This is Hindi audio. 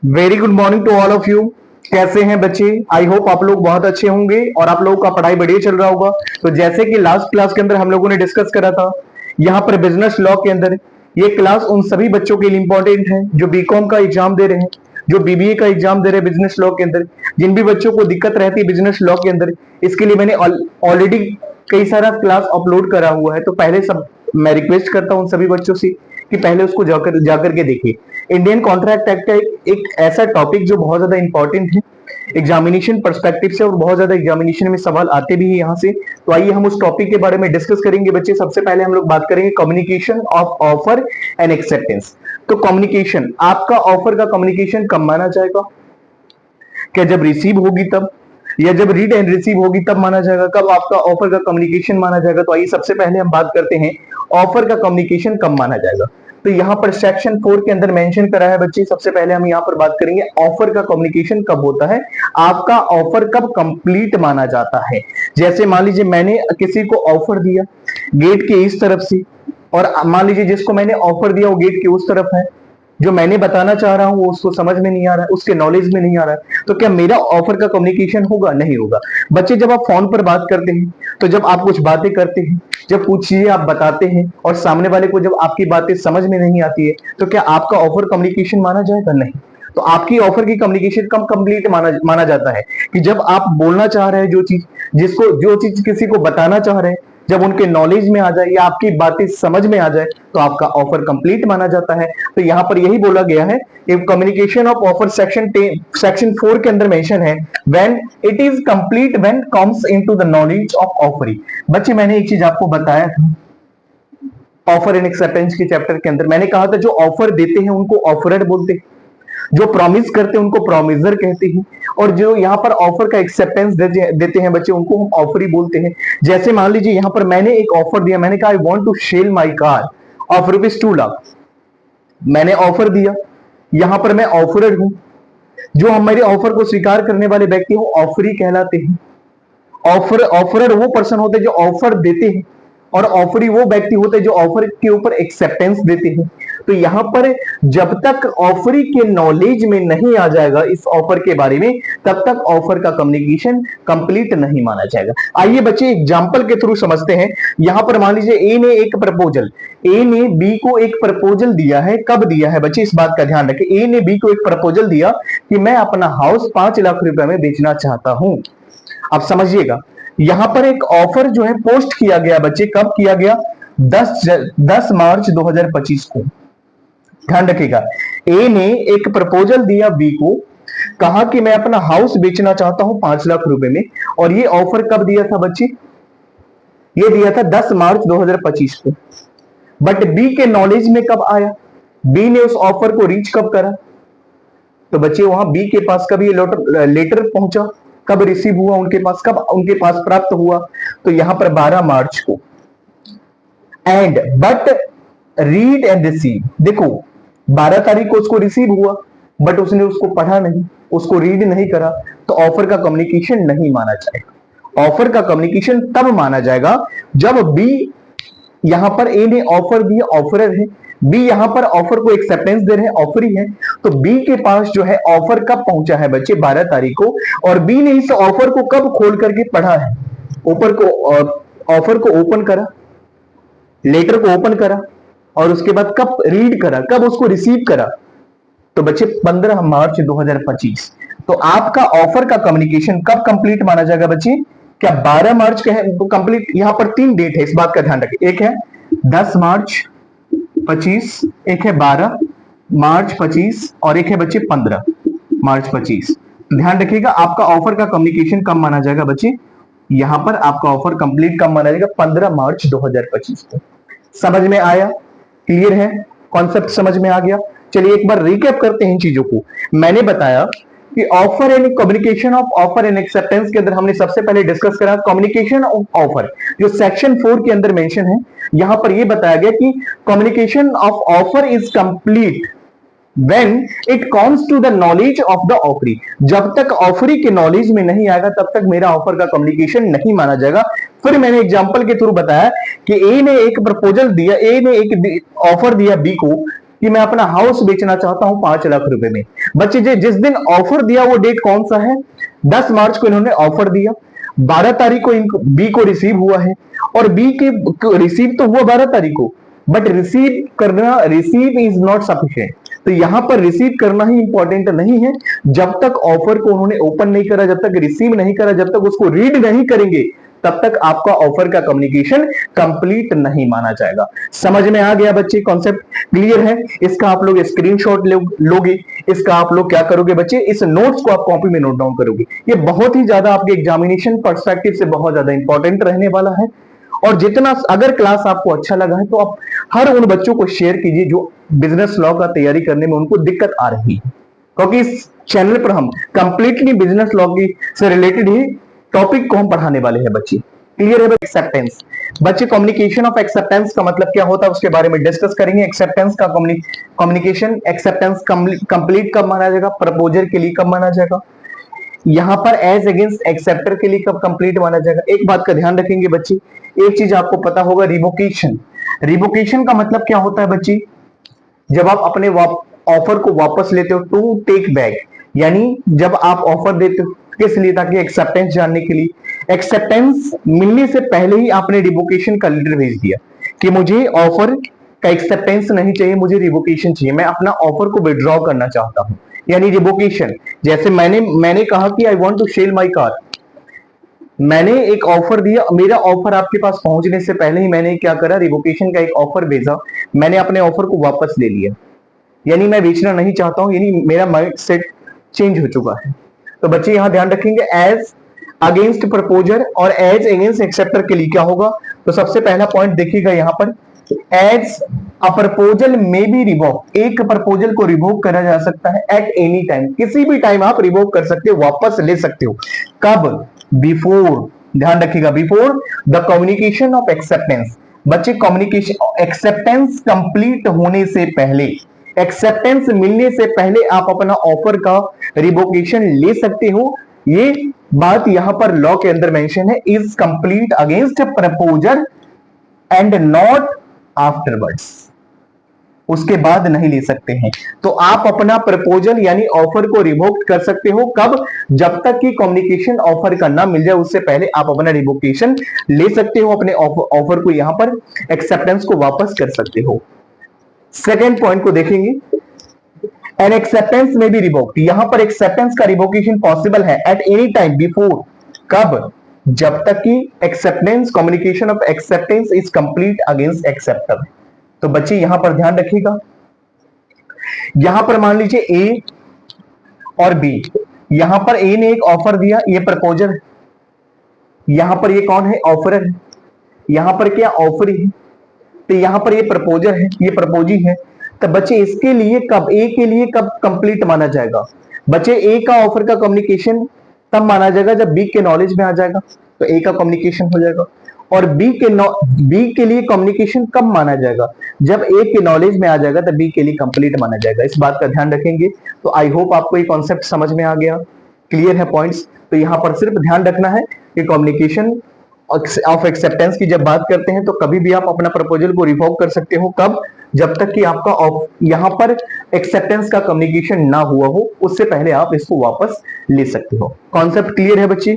Very good morning to all of you. कैसे हैं बच्चे? आई होप आप लोग बहुत अच्छे होंगे और आप लोगों का पढ़ाई बढ़िया चल रहा होगा। तो जैसे कि लास्ट क्लास के अंदर हम लोगों ने डिस्कस करा था, यहाँ पर बिजनेस लॉ के अंदर ये क्लास उन सभी बच्चों के लिए इंपॉर्टेंट है जो बीकॉम का एग्जाम दे रहे हैं, जो बीबीए का एग्जाम दे रहे हैं बिजनेस लॉ के अंदर। जिन भी बच्चों को दिक्कत रहती है बिजनेस लॉ के अंदर, इसके लिए मैंने ऑलरेडी कई सारा क्लास अपलोड करा हुआ है। तो पहले सब मैं रिक्वेस्ट करता हूं उन सभी बच्चों से कि पहले उसको जाकर जाकर के देखिए। इंडियन कॉन्ट्रैक्ट एक्ट का एक ऐसा टॉपिक जो बहुत ज्यादा इंपॉर्टेंट है एग्जामिनेशन पर्सपेक्टिव से, और बहुत ज्यादा एग्जामिनेशन में सवाल आते भी है यहाँ से। तो आइए हम उस टॉपिक के बारे में डिस्कस करेंगे बच्चे। सबसे पहले हम लोग बात करेंगे communication of offer and acceptance. तो कम्युनिकेशन, आपका ऑफर का कम्युनिकेशन कब माना जाएगा? क्या जब रिसीव होगी तब, या जब रीड एंड रिसीव होगी तब माना जाएगा? कब आपका ऑफर का कम्युनिकेशन माना जाएगा? तो आइए सबसे पहले हम बात करते हैं ऑफर का कम्युनिकेशन कब माना जाएगा। तो यहाँ पर सेक्शन 4 के अंदर मेंशन करा है बच्चे। सबसे पहले हम यहाँ पर बात करेंगे ऑफर का कम्युनिकेशन कब होता है, आपका ऑफर कब कंप्लीट माना जाता है। जैसे मान लीजिए मैंने किसी को ऑफर दिया गेट के इस तरफ से, और मान लीजिए जिसको मैंने ऑफर दिया वो गेट के उस तरफ है। जो मैंने बताना चाह रहा हूं वो उसको समझ में नहीं आ रहा है, उसके नॉलेज में नहीं आ रहा है, तो क्या मेरा ऑफर का कम्युनिकेशन होगा? नहीं होगा। बच्चे जब आप फोन पर बात करते हैं, तो जब आप कुछ बातें करते हैं, जब कुछ चीजें आप बताते हैं और सामने वाले को जब आपकी बातें समझ में नहीं आती है, तो क्या आपका ऑफर कम्युनिकेशन माना जाएगा? नहीं। तो आपकी ऑफर की कम्युनिकेशन कम कंप्लीट माना जाता है कि जब आप बोलना चाह रहे हैं जो चीज किसी को बताना चाह रहे हैं, जब उनके नॉलेज में आ जाए या आपकी बातें समझ में आ जाए, तो आपका ऑफर कंप्लीट माना जाता है। तो यहां पर यही बोला गया है कि कम्युनिकेशन ऑफ ऑफर सेक्शन 4 के अंदर मेंशन है when it is complete when comes into the knowledge of offering. बच्चे मैंने एक चीज आपको बताया था ऑफर एंड एक्सेप्टेंस के चैप्टर के अंदर, मैंने कहा था जो ऑफर देते हैं उनको ऑफरर बोलते हैं, जो प्रॉमिस करते हैं उनको प्रॉमिसर कहते हैं, और जो यहाँ पर ऑफर का एक्सेप्टेंस देते हैं बच्चे उनको हम ऑफरी बोलते हैं। जैसे मान लीजिए यहाँ पर मैंने एक ऑफर दिया, मैंने कहा I want to sell my car of ₹2 lakh. मैंने ऑफर दिया, यहां पर मैं ऑफरर हूं। जो हमारे ऑफर को स्वीकार करने वाले व्यक्ति वो ऑफरी कहलाते हैं। ऑफरर वो पर्सन होते हैं जो ऑफर देते हैं, और ऑफरी वो व्यक्ति होते हैं जो ऑफर के ऊपर एक्सेप्टेंस देते हैं। तो यहां पर जब तक ऑफरी के नॉलेज में नहीं आ जाएगा इस ऑफर के बारे में, तब तक ऑफर का कम्युनिकेशन कंप्लीट नहीं माना जाएगा। आइए बच्चे एग्जांपल के थ्रू समझते हैं। यहां पर मान लीजिए ए ने बी को एक प्रपोजल दिया है। कब दिया है बच्चे, इस बात का ध्यान रखें। ए ने बी को एक प्रपोजल दिया कि मैं अपना हाउस 5 लाख रुपए में बेचना चाहता हूं। अब समझिएगा, यहां पर एक ऑफर जो है पोस्ट किया गया बच्चे। कब किया गया? 10 मार्च 2025 को। ध्यान रखिएगा, ए ने एक प्रपोजल दिया बी को, कहा कि मैं अपना हाउस बेचना चाहता हूं 5 लाख रुपए में। और ये ऑफर कब दिया था बच्चे? ये दिया था 10 मार्च 2025 को। बट बी के नॉलेज में कब आया? बी ने उस ऑफर को रीच कब करा? तो बच्चे वहां बी के पास कब ये लेटर पहुंचा, कब रिसीव हुआ उनके पास, कब उनके पास प्राप्त हुआ? तो यहां पर 12 मार्च को। And but read and receive, देखो 12 तारीख को उसको रिसीव हुआ, बट उसने उसको पढ़ा नहीं, उसको रीड नहीं करा, तो ऑफर का कम्युनिकेशन नहीं माना जाएगा। ऑफर का कम्युनिकेशन तब माना जाएगा जब बी, यहां पर ए ने ऑफर दिया, ऑफरर है, बी यहां पर ऑफर को एक्सेप्टेंस दे रहे हैं, ऑफरी है। तो बी के पास जो है ऑफर कब पहुंचा है बच्चे? 12 तारीख को। और बी ने इस ऑफर को कब खोल करके पढ़ा है? ऊपर को ऑफर को ओपन करा, लेटर को ओपन करा, और उसके बाद कब रीड करा, कब उसको रिसीव करा? तो बच्चे 15 मार्च 2025। तो आपका ऑफर का कम्युनिकेशन कब कंप्लीट माना जाएगा बच्चे? क्या 12 मार्च का है तो कंप्लीट? यहां पर 3 डेट है, इस बात का ध्यान रखें। एक है 10 मार्च 25, एक है 12 मार्च 25, और एक है बच्चे 15 मार्च 25। ध्यान रखिएगा, आपका ऑफर का कम्युनिकेशन कब माना जाएगा बच्चे? यहां पर आपका ऑफर कंप्लीट कब माना जाएगा? 15 मार्च 2025 को। समझ में आया? क्लियर है? कॉन्सेप्ट समझ में आ गया? चलिए एक बार रिकैप करते हैं इन चीजों को। मैंने बताया कि offer and communication of offer and acceptance के अंदर हमने सबसे पहले डिस्कस करा कम्युनिकेशन ऑफ ऑफर, जो सेक्शन 4 के अंदर मेंशन है। यहां पर यह बताया गया कि communication of offer is complete when it comes to the knowledge of the offeree. जब तक ऑफरी के नॉलेज में नहीं आएगा तब तक मेरा ऑफर का कम्युनिकेशन नहीं माना जाएगा। फिर मैंने एग्जांपल के थ्रू बताया कि ए ने एक प्रपोजल दिया, ए ने एक ऑफर दिया बी को कि मैं अपना हाउस बेचना चाहता हूं 5 लाख रुपए में। बच्चे जिस दिन ऑफर दिया वो डेट कौन सा है? 10 मार्च को इन्होंने ऑफर दिया, 12 तारीख को इनको बी को रिसीव हुआ है, और बी के रिसीव तो हुआ 12 तारीख को, but receive is not sufficient. तो यहां पर रिसीव करना ही इंपॉर्टेंट नहीं है। जब तक ऑफर को उन्होंने ओपन नहीं करा, जब तक रिसीव नहीं करा, जब तक उसको रीड नहीं करेंगे, तब तक आपका ऑफर का कम्युनिकेशन कंप्लीट नहीं माना जाएगा। समझ में आ गया बच्चे? कॉन्सेप्ट क्लियर है? इसका आप लोग स्क्रीनशॉट लोगे, इसका आप लोग क्या करोगे बच्चे, इस नोट्स को आप कॉपी में नोट डाउन करोगे। ये बहुत ही ज्यादा आपके एग्जामिनेशन पर्सपेक्टिव से बहुत ज्यादा इंपॉर्टेंट रहने वाला है। और जितना, अगर क्लास आपको अच्छा लगा है तो आप हर उन बच्चों को शेयर कीजिए जो बिजनेस लॉ का तैयारी करने में उनको दिक्कत आ रही है, क्योंकि इस चैनल पर हम कंप्लीटली बिजनेस लॉ की से रिलेटेड ही टॉपिक को हम पढ़ाने वाले हैं बच्चे। क्लियर है? एक्सेप्टेंस बच्चे, कम्युनिकेशन ऑफ एक्सेप्टेंस का मतलब क्या होता है उसके बारे में डिस्कस करेंगे। एक्सेप्टेंस का कम्युनिकेशन, एक्सेप्टेंस कंप्लीट कब माना जाएगा, प्रपोजल के लिए कब माना जाएगा, यहां पर एज अगेंस्ट एक्सेप्टर के लिए कब कंप्लीट माना जाएगा। एक बात का ध्यान रखेंगे बच्चे, एक चीज आपको पता होगा, रिवोकेशन। रिवोकेशन का मतलब क्या होता है बच्चे? जब आप अपने ऑफर को वापस लेते हो, टू टेक बैक, यानी जब आप ऑफर देते हो किस लिए? ताकि एक्सेप्टेंस जानने के लिए। एक्सेप्टेंस मिलने से पहले ही आपने रिवोकेशन का लेटर भेज दिया कि मुझे ऑफर का एक्सेप्टेंस नहीं चाहिए, मुझे रिवोकेशन चाहिए, मैं अपना ऑफर को विड्रॉ करना चाहता हूं, यानी रिवोकेशन। जैसे मैंने कहा कि I want to sell my car, मैंने एक ऑफर दिया, मेरा ऑफर आपके पास पहुंचने से पहले ही मैंने क्या करा, रिवोकेशन का एक ऑफर भेजा, मैंने अपने ऑफर को वापस ले लिया, यानी मैं बेचना नहीं चाहता हूं, यानी मेरा माइंड सेट चेंज हो चुका है। तो बच्चे यहां ध्यान रखेंगे, एज अगेंस्ट प्रपोजर और एज अगेंस्ट एक्सेप्टर के लिए क्या होगा। तो सबसे पहला पॉइंट देखिएगा यहां पर, एज अ प्रपोजल में बी रिवोक, एक प्रपोजल को रिवोक करा जा सकता है एट एनी टाइम, किसी भी टाइम आप रिवोक कर सकते हो, वापस ले सकते हो। कब? बिफोर, ध्यान रखिएगा, before the communication of acceptance. बच्चे कम्युनिकेशन, एक्सेप्टेंस कंप्लीट होने से पहले, एक्सेप्टेंस मिलने से पहले आप अपना ऑफर का रिवोकेशन ले सकते हो। ये बात यहां पर लॉ के अंदर मेंशन है, is complete against proposal and not afterwards, उसके बाद नहीं ले सकते हैं। तो आप अपना प्रपोजल यानी ऑफर को रिवोक कर सकते हो कब? जब तक कि कम्युनिकेशन ऑफर का ना मिल जाए, उससे पहले आप अपना रिवोकेशन ले सकते हो, अपने ऑफर को यहां पर एक्सेप्टेंस को वापस कर सकते हो। सेकेंड पॉइंट को देखेंगे, एन एक्सेप्टेंस में बी रिवोक्ड, यहां पर एक्सेप्टेंस का रिवोकेशन पॉसिबल है एट एनी टाइम बिफोर, कब? जब तक कि acceptance, communication of acceptance is complete against acceptor. तो बच्चे यहां पर ध्यान रखिएगा, यहां पर मान लीजिए ए और बी, यहां पर ए ने एक ऑफर दिया, ये प्रपोजल है, यहां पर ये कौन है? ऑफर है, यहां पर क्या? ऑफर है, तो यहां पर ये प्रपोजल है, ये प्रपोजी है। तो बच्चे इसके लिए कब, ए के लिए कब कंप्लीट माना जाएगा? बच्चे ए का ऑफर का कम्युनिकेशन तब माना जाएगा जब बी के नॉलेज में आ जाएगा, तो ए का कम्युनिकेशन हो जाएगा। और बी के लिए कम्युनिकेशन कब माना जाएगा? जब ए के नॉलेज में आ जाएगा, तब बी के लिए कंप्लीट माना जाएगा। इस बात का ध्यान रखेंगे। तो आई होप आपको ये कॉन्सेप्ट समझ में आ गया, क्लियर है पॉइंट्स। तो यहां पर सिर्फ ध्यान रखना है कि कम्युनिकेशन ऑफ एक्सेप्टेंस की जब बात करते हैं तो कभी भी आप अपना प्रपोजल को रिवोक कर सकते हो, कब? जब तक कि आपका यहां पर एक्सेप्टेंस का कम्युनिकेशन ना हुआ हो, उससे पहले आप इसको वापस ले सकते हो। कॉन्सेप्ट क्लियर है बच्चे?